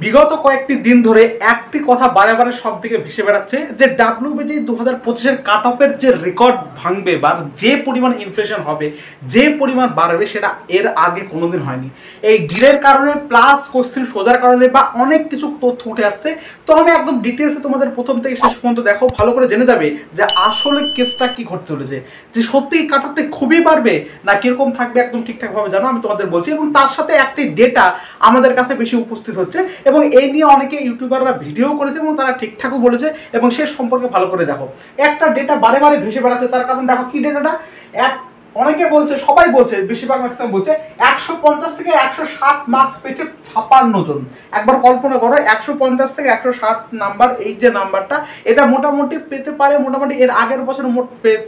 বিগত কয়েকটি দিন ধরে একটি কথা বারে বারে সব দিকে ভেসে বেড়াচ্ছে যে ডাব্লিউবিজি 2025-এর কাট অফের যে রেকর্ড ভাঙবে বা যে পরিমাণ ইনফ্লেশন হবে, যে পরিমাণ বাড়বে, সেটা এর আগে কোনোদিন হয়নি। এই ডিলের কারণে প্লাস কোশ্চেন সোজার কারণে বা অনেক কিছু তথ্য উঠে আসছে। তো আমি একদম ডিটেলসে তোমাদের প্রথম থেকে শেষ পর্যন্ত দেখো, ভালো করে জেনে যাবে যে আসলে কেসটা কি ঘটতে চলেছে, যে সত্যি কাট অফটা খুবই বাড়বে না কিরকম থাকবে, একদম ঠিকঠাকভাবে জানো আমি তোমাদের বলছি। এবং তার সাথে একটি ডেটা আমাদের কাছে বেশি উপস্থিত হচ্ছে এবং এই নিয়ে অনেকে ইউটিউবাররা ভিডিও করেছে এবং তারা ঠিকঠাকও বলেছে এবং সে সম্পর্কে ভালো করে দেখো। একটা ডেটা বারে বারে ভেসে বেড়াচ্ছে, তার কারণ দেখো কি ডেটাটা। অনেকে বলছে, সবাই বলছে, বেশিরভাগ ম্যাক্সিমাম বলছে 150 থেকে 160 মার্কস পেয়েছে 56 জন। একবার কল্পনা করো, 150 থেকে 160 নাম্বার, এই যে নাম্বারটা, এটা মোটামুটি পেতে পারে, মোটামুটি এর আগের বছর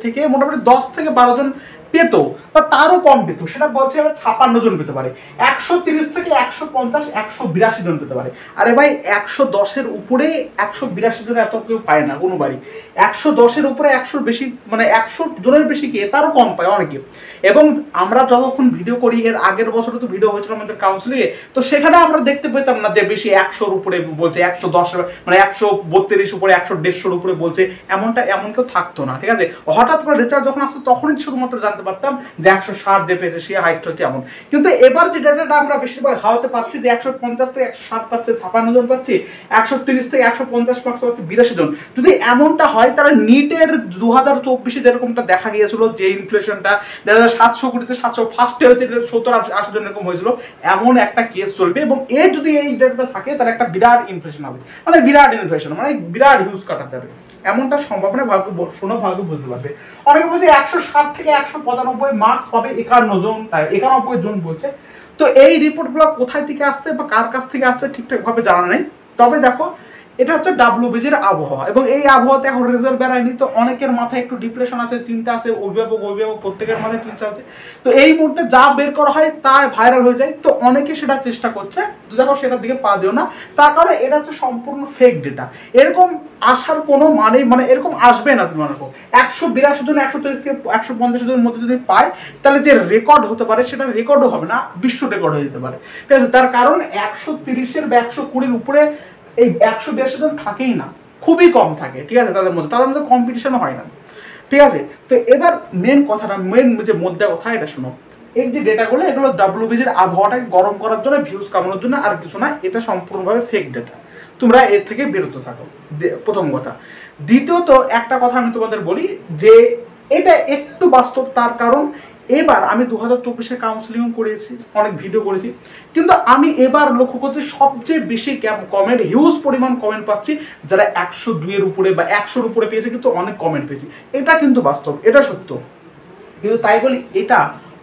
থেকে মোটামুটি 10 থেকে 12 জন পেত বা তারও কম পেত, সেটা বলছে এবার 56 জন পেতে পারে। 130 থেকে 150, 182 জন পেতে পারে। আরে ভাই, 110-এর উপরে 182 জন এত কেউ পায় না কোনো বাড়ি। 110-এর উপরে 100 বেশি, মানে 100 জনের বেশি কে, তারও কম পায় অনেকে। এবং আমরা যতক্ষণ ভিডিও করি, এর আগের বছরে তো ভিডিও হয়েছিল আমাদের কাউন্সিলিংয়ে, তো সেখানে আমরা দেখতে পেতাম না যে বেশি 100-র উপরে বলছে, 110, মানে 132 উপরে, 150-র উপরে বলছে, এমন কেউ থাকতো না। ঠিক আছে, হঠাৎ করে রেজাল্ট যখন আসতো তখনই শুধুমাত্র জানতে পারতাম যে 160 যে পেয়েছে সে হাইট হচ্ছে এমন। কিন্তু এবার যে ডেটাটা আমরা বেশিরভাগ হাওয়াতে পাচ্ছি যে 150 থেকে 160 পাচ্ছে 56 জন পাচ্ছি, 130 থেকে 150 মার্কস পাচ্ছে 82 জন। যদি এমনটা হয় তাহলে নিটের 2024-এ যেরকমটা দেখা গিয়েছিল, যে ইনফ্লেশনটা 700 কোটিতে 700 ফার্স্টে হয়তো 70-80 জন এরকম হয়েছিল, এমন একটা কেস চলবে। এবং যদি এই ডেটাটা থাকে তাহলে একটা বিরাট ইনফ্লেশন হবে, মানে বিরাট ইনফ্লেশন, মানে বিরাট হিউজ কাটা যাবে। এমনটা সম্ভাবনা ভালো শোনো, ভালো বুঝতে পারবে। অনেকে বলছে 160 থেকে 195 মার্কস পাবে 51 জন, তাই 91 জন বলছে। তো এই রিপোর্টগুলো কোথায় থেকে আসছে বা কার কাছ থেকে আসছে ঠিকঠাকভাবে জানা নেই। তবে দেখো, এটা হচ্ছে ডাব্লিউবিজির আবহাওয়া এবং এই আবহাওয়াতে এখন রেজাল্ট বেরায়নি, তো অনেকের মাথায় একটু ডিপ্রেশন আছে, চিন্তা আছে, অভিভাবক প্রত্যেকের মাথায় চিন্তা আছে। তো এই মুহূর্তে যা বের করা হয় তা ভাইরাল হয়ে যায়, তো অনেকে সেটা চেষ্টা করছে। তো দেখো, সেটার দিকে পা দিও না, তার কারণে এটা হচ্ছে সম্পূর্ণ ফেক ডেটা। এরকম আসার কোনো মানে এরকম আসবে না। তুমি মনে করো 182 জন 130 থেকে 150 জনের মধ্যে যদি পায়, তাহলে যে রেকর্ড হতে পারে সেটা রেকর্ডও হবে না, বিশ্ব রেকর্ড হয়ে যেতে পারে। ঠিক আছে, তার কারণ 130-এর বা 120-র উপরে এই 182 জন থাকেই না, খুবই কম থাকে। ঠিক আছে, তাদের মধ্যে কম্পিটিশনও হয় না। ঠিক আছে, তো এবার মেন কথাটা, মেন যে মধ্যে কথা, এটা শোনো। এই যে ডেটাগুলো, এগুলো ডাব্লিউবিজির আবহাওয়াটাকে গরম করার জন্য, ভিউজ কামানোর জন্য, আর কিছু না। এটা সম্পূর্ণভাবে ফেক ডেটা, তোমরা এর থেকে বিরত থাকো, প্রথম কথা। দ্বিতীয়ত একটা কথা আমি তোমাদের বলি যে এটা একটু বাস্তব, তার কারণ এবার আমি 2024-এ কাউন্সিলিং করেছি, অনেক ভিডিও করেছি, কিন্তু আমি এবার লক্ষ্য করছি সবচেয়ে বেশি কমেন্ট, হিউজ পরিমাণ কমেন্ট পাচ্ছি যারা 102-এর উপরে বা 100-র উপরে পেয়েছে, কিন্তু অনেক কমেন্ট পেয়েছি। এটা কিন্তু বাস্তব, এটা সত্য। কিন্তু তাই বলি এটা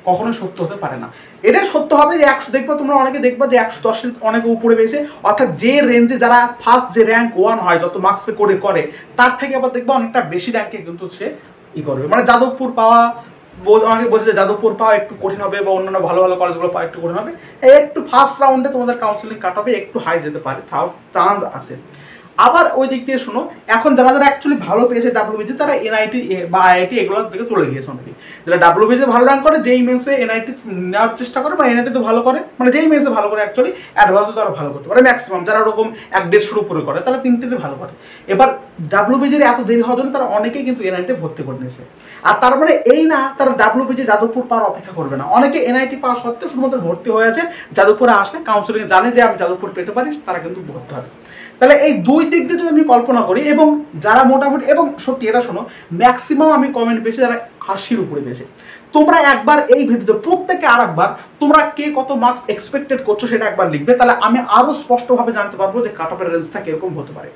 কখনো সত্য হতে পারে না। এটা সত্য হবে যে 100, দেখবা তোমরা অনেকে দেখবা যে 110-এর অনেকে উপরে পেয়েছে, অর্থাৎ যে রেঞ্জে যারা ফার্স্ট যে র্যাঙ্ক 1 হয়, যত মার্কসে করে তার থেকে আবার দেখবা অনেকটা বেশি র্যাঙ্কে কিন্তু সে করবে। মানে যাদবপুর পাওয়া, অনেকে বলছে যে যাদবপুর পাওয়া একটু কঠিন হবে বা অন্যান্য ভালো ভালো কলেজগুলো পাওয়া একটু কঠিন হবে। একটু ফার্স্ট রাউন্ডে তোমাদের কাউন্সিলিং কাট হবে একটু হাই যেতে পারে, তাও চান্স আছে। আবার ওই দিক দিয়ে শোনো, এখন যারা অ্যাকচুয়ালি ভালো পেয়েছে ডাব্লিউবিজি, তারা এনআইটি বা আইআইটি এগুলোর দিকে চলে গিয়েছে অনেকে। যারা ডাব্লিউবিজি ভালো র্যাঙ্ক করে, যেই মেন্সে এনআইটি নেওয়ার চেষ্টা করে বা এনআইটি তো ভালো করে, মানে যেই মেন্সে ভালো করে অ্যাকচুয়ালি অ্যাডভান্সও তারা ভালো করতে পারে। ম্যাক্সিমাম যারা ওরকম 1-150 উপরে করে, তারা 3টেতে ভালো করে। এবার ডাব্লিউবিজির এত দেরি হওয়ার জন্য তারা অনেকেই কিন্তু এনআইটি ভর্তি করে নিয়েছে। আর তার মানে এই না তারা ডাব্লিউবিজি যাদবপুর পাওয়ার অপেক্ষা করবে না, অনেকে এনআইটি পাওয়া সত্ত্বেও শুধুমাত্র ভর্তি হয়ে আছে। যাদবপুরে আসলে কাউন্সিলিং জানে যে আমি যাদবপুর পেতে পারি, তারা কিন্তু ভর্তি হবে। তাহলে এই দুই দিক দিয়ে যদি আমি কল্পনা করি, এবং যারা মোটামুটি, এবং সত্যি এটা শোনো, ম্যাক্সিমাম আমি কমেন্ট পেয়েছি যারা 80-র উপরে পেয়েছে। তোমরা একবার এই ভিডিওতে প্রত্যেকে আর একবার তোমরা কে কত মার্কস এক্সপেক্টেড করছো সেটা একবার লিখবে, তাহলে আমি আরো স্পষ্টভাবে জানতে পারবো যে কাট অফের রেঞ্জটা কিরকম হতে পারে।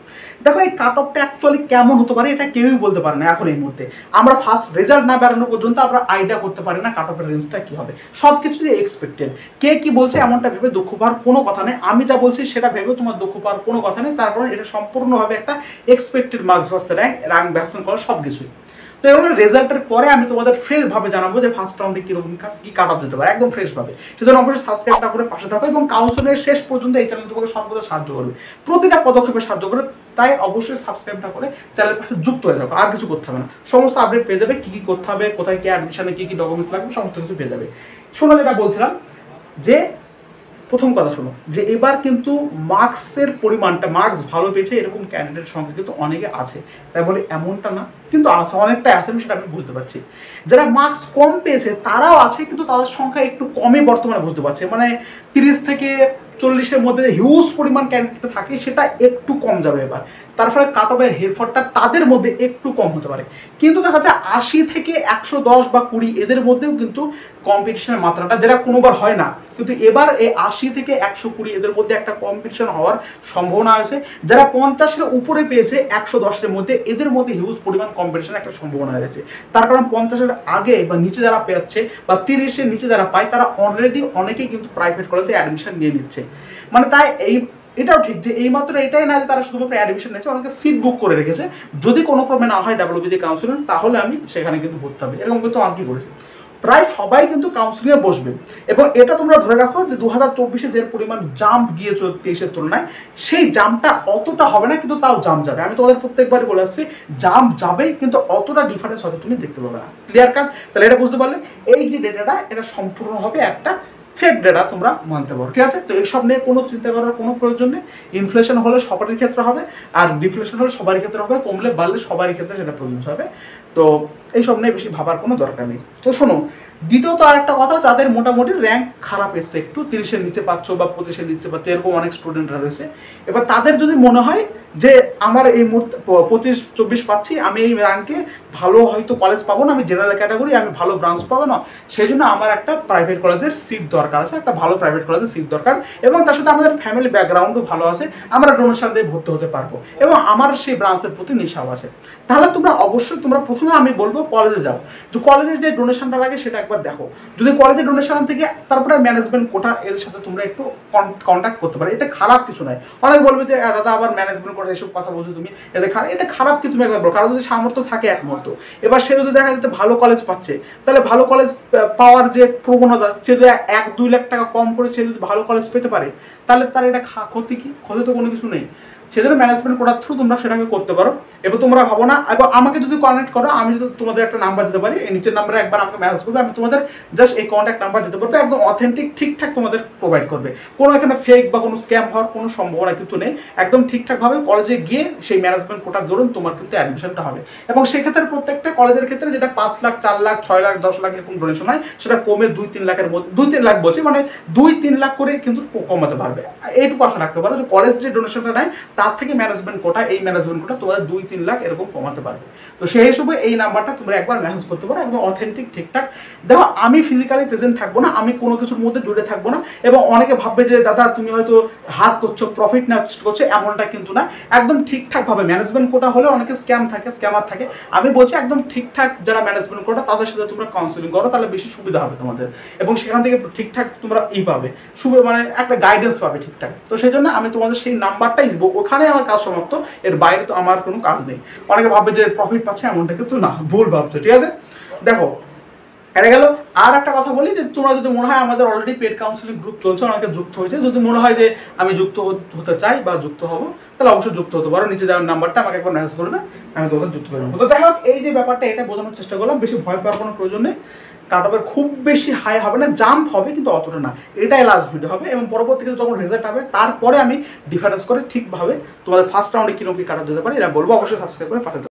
দেখো, এই কাট অফটা অ্যাকচুয়ালি কেমন হতে পারে এটা কেউই বলতে পারে না এখন এই মুহূর্তে। আমরা ফার্স্ট রেজাল্ট না বেরোনো পর্যন্ত আমরা আইডিয়া করতে পারি না কাট অফের রেঞ্জটা কি হবে। সব কিছু যে এক্সপেক্টেড, কে কি বলছে এমনটা ভেবে দুঃখ পাওয়ার কোনো কথা নেই। আমি যা বলছি সেটা ভেবে তোমার দুঃখ পাওয়ার কোনো কথা নেই, তার কারণ এটা সম্পূর্ণভাবে একটা expected marks versus rank vaccine করা সব কিছুই। তো এগুলো রেজাল্টের পরে আমি তোমাদের ফ্রেশভাবে জানাবো যে ফার্স্ট রাউন্ডে কিরকম কি কাট অফ দিতে পারে, একদম ফ্রেশভাবে। সেজন্য অবশ্যই সাবস্ক্রাইবটা করে পাশে থাকো এবং কাউন্সিলিংয়ের শেষ পর্যন্ত এই চ্যানেল তোমাকে সর্বদা সাহায্য করবে, প্রতিটা পদক্ষেপে সাহায্য করে। তাই অবশ্যই সাবস্ক্রাইবটা করে চ্যানেলের পাশে যুক্ত হয়ে থাকো, আর কিছু করতে হবে না। সমস্ত আপডেট পেয়ে যাবে, কী করতে হবে, কোথায় কি অ্যাডমিশনে কী কী ডকুমেন্টস লাগবে, সমস্ত কিছু পেয়ে যাবে। শোনো, যেটা বলছিলাম যে প্রথম কথা শোনো যে এবার কিন্তু মার্কসের পরিমাণটা, মার্কস ভালো পেয়েছে এরকম ক্যান্ডিডেটের সংখ্যা কিন্তু অনেকে আছে, তাই বলে এমনটা না, কিন্তু আছে, অনেকটাই আছে, সেটা আমি বুঝতে পারছি। যারা মার্কস কম পেয়েছে তারাও আছে, কিন্তু তাদের সংখ্যা একটু কমই বর্তমানে বুঝতে পারছে, মানে 30 থেকে 40-এর মধ্যে হিউজ পরিমাণ ক্যান্ডিডেট থাকে সেটা একটু কম যাবে এবার, তার ফলে কাট অফের হেরফটটা তাদের মধ্যে একটু কম হতে পারে। কিন্তু দেখা যায় 80 থেকে 110 বা 20 এদের মধ্যেও কিন্তু কম্পিটিশনের মাত্রাটা, যেটা কোনোবার হয় না, কিন্তু এবার এই 80 থেকে 120 এদের মধ্যে একটা কম্পিটিশন হওয়ার সম্ভাবনা আছে। যারা 50-এর উপরে পেয়েছে 110-এর মধ্যে, এদের মধ্যে হিউজ পরিমাণ কম্পিটিশন একটা সম্ভাবনা হয়েছে। তার কারণ 50-এর আগে বা নিচে যারা পেয়েছে বা 30-এর নিচে যারা পায় তারা অলরেডি অনেকেই কিন্তু প্রাইভেট কলেজে অ্যাডমিশন নিয়ে নিচ্ছে। মানে তাই এটাও ঠিক যে এইমাত্র এটাই না যে তারা শুধুমাত্র অ্যাডমিশন নিয়েছে, অনেকে সিট বুক করে রেখেছে, যদি কোনো ক্রমে না হয় ডাব্লিউবিজি কাউন্সিলিং তাহলে আমি সেখানে কিন্তু ভর্তি হবে, এরকম কিন্তু আর কি করেছে। প্রায় সবাই কিন্তু কাউন্সিলিংয়ে বসবে, এবং এটা তোমরা ধরে রাখো যে 2024-এ যে পরিমাণ জাম্প গিয়েছিল 23-এর তুলনায়, সেই জাম্পটা অতটা হবে না, কিন্তু তাও জাম্প যাবে। আমি তোমাদের প্রত্যেকবারই বলে আসছি জাম্প যাবেই, কিন্তু অতটা ডিফারেন্স হয়তো তুমি দেখতে পাবে না। Clear cut? তাহলে এটা বুঝতে পারলে এই যে ডেটাটা এটা সম্পূর্ণভাবে একটা ফেক ডেটা তোমরা মানতে পারো, ঠিক আছে? তো এইসব নিয়ে কোনো চিন্তা করার কোনো প্রয়োজন নেই। ইনফ্লেশন হলে সবারই ক্ষেত্রে হবে, আর ডিফ্লেশন হলে সবারই ক্ষেত্রে হবে, কমলে বাড়লে সবারই ক্ষেত্রে সেটা প্রযোজ্য হবে। তো এইসব নিয়ে বেশি ভাবার কোনো দরকার নেই। তো শোনো, দ্বিতীয়ত আর একটা কথা, যাদের মোটামুটি র্যাঙ্ক খারাপ এসছে, একটু 30-এর নিচে পাচ্ছ বা 25-এর নিচে পাচ্ছ, এরকম অনেক স্টুডেন্টরা রয়েছে। এবার তাদের যদি মনে হয় যে আমার এই মুহূর্তে 25-24 পাচ্ছি, আমি এই র্যাঙ্কে ভালো হয়তো কলেজ পাবো না, আমি জেনারেল ক্যাটাগরি, আমি ভালো ব্রাঞ্চ পাবো না, সেই জন্য আমার একটা প্রাইভেট কলেজের সিট দরকার আছে, একটা ভালো প্রাইভেট কলেজের সিট দরকার, এবং তার সাথে আমাদের ফ্যামিলি ব্যাকগ্রাউন্ডও ভালো আছে, আমরা ডোনেশন দিয়ে ভর্তি হতে পারবো, এবং আমার সেই ব্রাঞ্চের প্রতি নেশাও আছে, তাহলে তোমরা অবশ্যই তোমরা প্রথমে আমি বলবো কলেজে যাও। তো কলেজে যে ডোনেশনটা লাগে সেটা একবার দেখো। যদি কলেজে ডোনেশন থেকে তারপরে ম্যানেজমেন্ট কোটা, এদের সাথে তোমরা একটু কন্ট্যাক্ট করতে পারো, এতে খারাপ কিছু নয়। অনেক বলবে যে দাদা আবার ম্যানেজমেন্ট কোটা এসব কথা বলছো তুমি, এতে খারাপ কি? তুমি একবার বলো, কারণ যদি সামর্থ্য থাকে একমাত্র, এবার সে যদি দেখা যাচ্ছে ভালো কলেজ পাচ্ছে, তাহলে ভালো কলেজ পাওয়ার যে প্রবণতা, সে যদি 1-2 লাখ টাকা কম করে সে যদি ভালো কলেজ পেতে পারে, তাহলে তার এটা ক্ষতি কি? ক্ষতি তো কোনো কিছু নেই। সেজন্য ম্যানেজমেন্ট কোটার থ্রু তোমরা সেটাকে করতে পারো। এবার তোমরা ভাবো না, এবং আমাকে যদি কনেক্ট করো, আমি যদি তোমাদের একটা নাম্বার দিতে পারি, এই নিচের নাম্বারে একবার আমাকে মেসেজ করবে, আমি তোমাদের জাস্ট এই কন্ট্যাক্ট নাম্বার দিতে পারবো, একদম অথেন্টিক ঠিকঠাক তোমাদের প্রোভাইড করবে। কোনো এখানে ফেক বা কোনো স্ক্যাম হওয়ার কোনো সম্ভাবনা কিন্তু নেই। একদম ঠিকঠাকভাবে কলেজে গিয়ে সেই ম্যানেজমেন্ট কোটার ধরুন তোমার কিন্তু অ্যাডমিশনটা হবে, এবং সেক্ষেত্রে প্রত্যেকটা কলেজের ক্ষেত্রে যেটা 5 লাখ, 4 লাখ, 6 লাখ, 10 লাখ এরকম ডোনেশন হয়, সেটা কমে 2-3 লাখের মধ্যে, 2-3 লাখ বলছি, মানে 2-3 লাখ করে কিন্তু কমাতে পারবে। এইটুকু আশা রাখতে পারো যে কলেজ যে ডোনেশনটা নেয় তার থেকে ম্যানেজমেন্ট কোটা, এই ম্যানেজমেন্ট কোটা তোমাদের 2-3 লাখ এরকম কমাতে পারবে। তো সেই হিসেবে এই নাম্বারটা তোমরা একবার মেসেজ করতে পারো, একদম অথেন্টিক ঠিকঠাক। দেখো, আমি ফিজিক্যালি প্রেজেন্ট থাকবো না, আমি কোনো কিছুর মধ্যে জুড়ে থাকবো না, এবং অনেকে ভাববে যে দাদা তুমি হয়তো হাত করছো, প্রফিট নেওয়ার চেষ্টা করছো, এমনটা কিন্তু না। একদম ঠিকঠাকভাবে ম্যানেজমেন্ট কোটা হলে অনেকে স্ক্যামার থাকে, আমি বলছি একদম ঠিকঠাক যারা ম্যানেজমেন্ট কোটা তাদের সাথে তোমরা কাউন্সিলিং করো, তাহলে বেশি সুবিধা হবে তোমাদের, এবং সেখান থেকে ঠিকঠাক তোমরা পাবে, মানে একটা গাইডেন্স পাবে ঠিকঠাক। তো সেই জন্য আমি তোমাদের সেই নাম্বারটাই দিব, ওখানে আমার কাজ সমাপ্ত, এর বাইরে তো আমার কোনো কাজ নেই। অনেকে ভাববে যে প্রফিট পাচ্ছে, এমনটা কিন্তু না, ভুল ভাবছো, ঠিক আছে? দেখো, এটা গেল। আর একটা কথা বলি যে তোমরা যদি মনে হয় আমাদের অলরেডি পেড কাউন্সিলিং গ্রুপ চলছে, অনেকে যুক্ত হয়েছে, যদি মনে হয় যে আমি যুক্ত হতে চাই বা যুক্ত হবো, তাহলে অবশ্যই যুক্ত হতে পারো। নিচে যাওয়ার নাম্বারটা আমাকে একবার মেসেজ করবে, আমি তোমাদের যুক্ত করে নেবো। তো যাই হোক, এই যে ব্যাপারটা এটা বোঝানোর চেষ্টা করলাম, বেশি ভয় পাওয়ার কোনো প্রয়োজন নেই। কাট অফের খুব বেশি হাই হবে না, জাম্প হবে কিন্তু অতটা না। এটাই লাস্ট ভিডিও হবে, এবং পরবর্তীতে যখন রেজাল্ট হবে তারপরে আমি ডিফারেন্স করে ঠিকভাবে তোমাদের ফার্স্ট রাউন্ডে কিরকম কি কাট অফ যেতে পারে এটা বলবো। অবশ্যই সাবস্ক্রাইব করে পাঠাতে